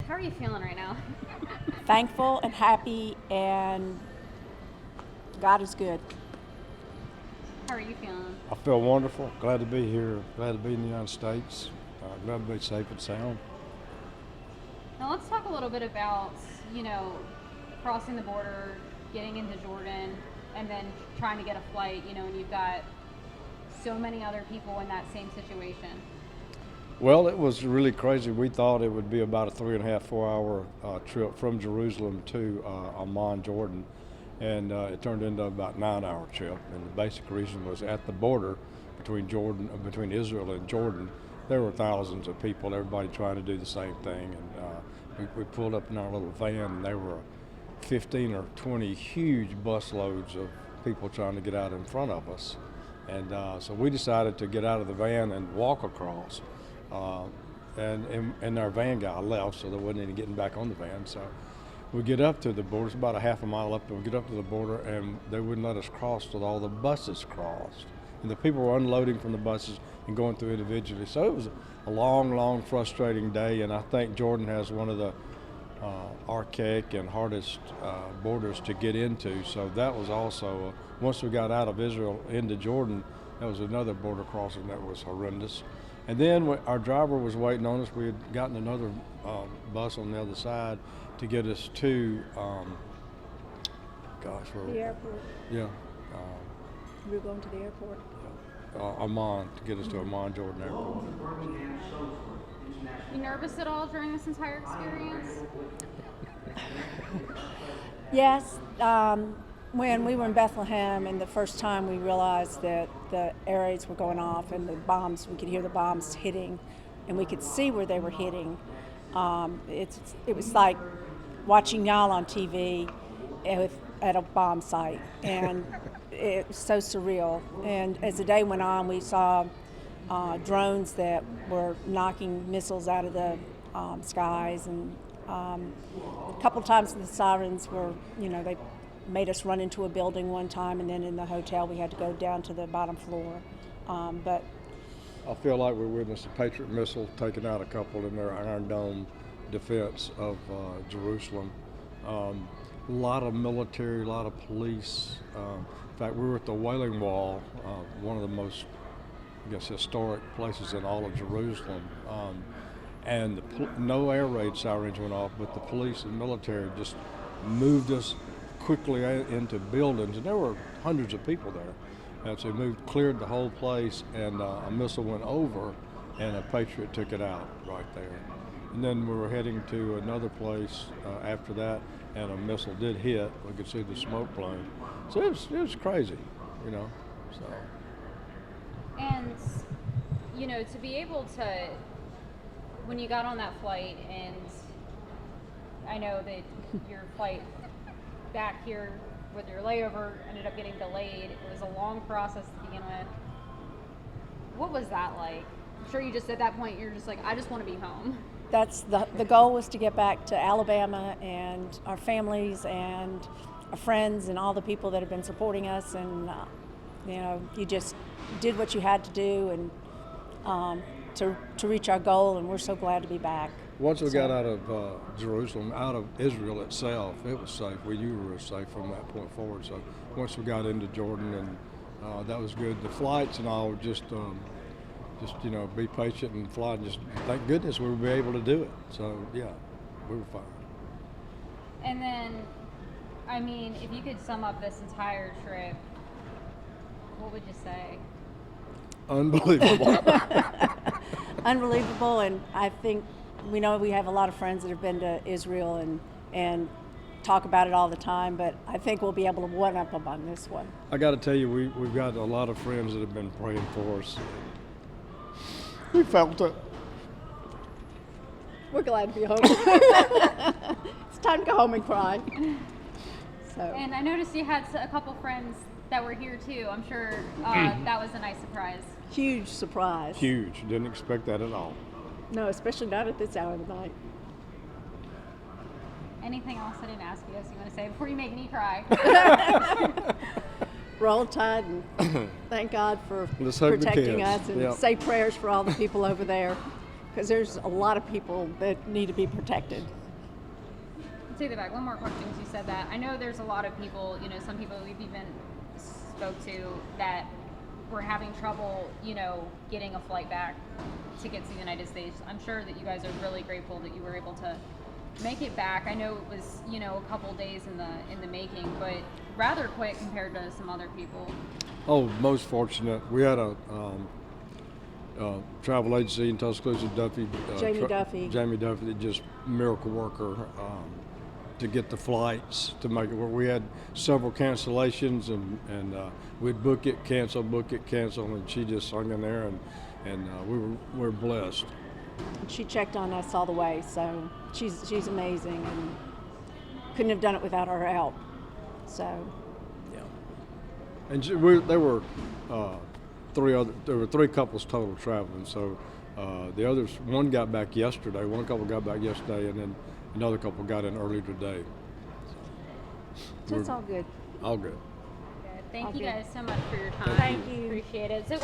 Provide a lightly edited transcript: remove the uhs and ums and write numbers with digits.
How are you feeling right now? Thankful and happy, and God is good. How are you feeling? I feel wonderful. Glad to be here. Glad to be in the United States. Glad to be safe and sound. Now let's talk a little bit about, crossing the border, getting into Jordan, and then trying to get a flight, and you've got so many other people in that same situation. Well, it was really crazy. We thought it would be about a 3.5, 4 hour trip from Jerusalem to Amman, Jordan. And it turned into about a 9 hour trip. And the basic reason was at the border between Israel and Jordan, there were thousands of people, everybody trying to do the same thing. And we pulled up in our little van, and there were 15 or 20 huge busloads of people trying to get out in front of us. And so we decided to get out of the van and walk across. And our van guy left, so there wasn't any getting back on the van. So we get up to the border. It's about a half a mile up, and we get up to the border, and they wouldn't let us cross till all the buses crossed. And the people were unloading from the buses and going through individually. So it was a long, long, frustrating day, and I think Jordan has one of the archaic and hardest borders to get into. So that was also, once we got out of Israel into Jordan, that was another border crossing that was horrendous. And then our driver was waiting on us. We had gotten another bus on the other side to get us to, The airport. Yeah. We were going to the airport. Amman, to get us to Amman, Jordan Airport. You nervous at all during this entire experience? Yes. When we were in Bethlehem, and the first time we realized that the air raids were going off and the bombs, we could hear the bombs hitting, and we could see where they were hitting. It was like watching y'all on TV at a bomb site, and it was so surreal. And as the day went on, we saw drones that were knocking missiles out of the skies, and a couple times the sirens were, they made us run into a building one time, and then in the hotel we had to go down to the bottom floor. But I feel like we witnessed a Patriot missile taking out a couple in their Iron Dome defense of Jerusalem. A lot of military, a lot of police. In fact, we were at the Wailing Wall, one of the most, historic places in all of Jerusalem. And no air raid sirens went off, but the police and military just moved us quickly into buildings, and there were hundreds of people there. And so they cleared the whole place, and a missile went over, and a Patriot took it out right there. And then we were heading to another place after that, and a missile did hit. We could see the smoke plume. So it was crazy, So. And, to be able to, when you got on that flight, and I know that your flight back here with your layover ended up getting delayed. It was a long process to begin with. What was that like? I'm sure you just, at that point, you're just like, I just want to be home. that's the goal was to get back to Alabama and our families and our friends and all the people that have been supporting us, and you just did what you had to do, and to reach our goal, and we're so glad to be back. Once we got out of Jerusalem, out of Israel itself, it was safe. We knew we were safe from that point forward. So once we got into Jordan, and that was good. The flights and all, just be patient and fly. And just thank goodness we would be able to do it. So yeah, we were fine. And then, if you could sum up this entire trip, what would you say? Unbelievable. Unbelievable, and I think we know we have a lot of friends that have been to Israel and talk about it all the time, but I think we'll be able to one-up them on this one. I got to tell you, we've got a lot of friends that have been praying for us. We felt it. We're glad to be home. It's time to go home and cry. So. And I noticed you had a couple friends that were here too. I'm sure that was a nice surprise. Huge surprise. Huge. Didn't expect that at all. No, especially not at this hour of the night. Anything else I didn't ask you else you want to say before you make me cry? Roll Tide, and thank God for Let's hug the protecting kids. us, and Yep. say prayers for all the people over there, because there's a lot of people that need to be protected. Take that back. One more question, because you said that. I know there's a lot of people, you know, some people we've even spoke to that were having trouble, you know, getting a flight back to get to the United States. I'm sure that you guys are really grateful that you were able to make it back. I know it was, you know, a couple days in the making, but rather quick compared to some other people. Oh, most fortunate. We had a travel agency in Tuscaloosa, Jamie Duffy, just miracle worker to get the flights to make it work. We had several cancellations, and we'd book it, cancel, and she just hung in there, and we're blessed. She checked on us all the way, so she's amazing, and couldn't have done it without our help. So, yeah. And there were three couples total traveling. So the others, one got back yesterday. One couple got back yesterday, and then another couple got in early today. So it's all good. All good. Good. Thank you good. guys so much for your time. Thank you. Appreciate it. So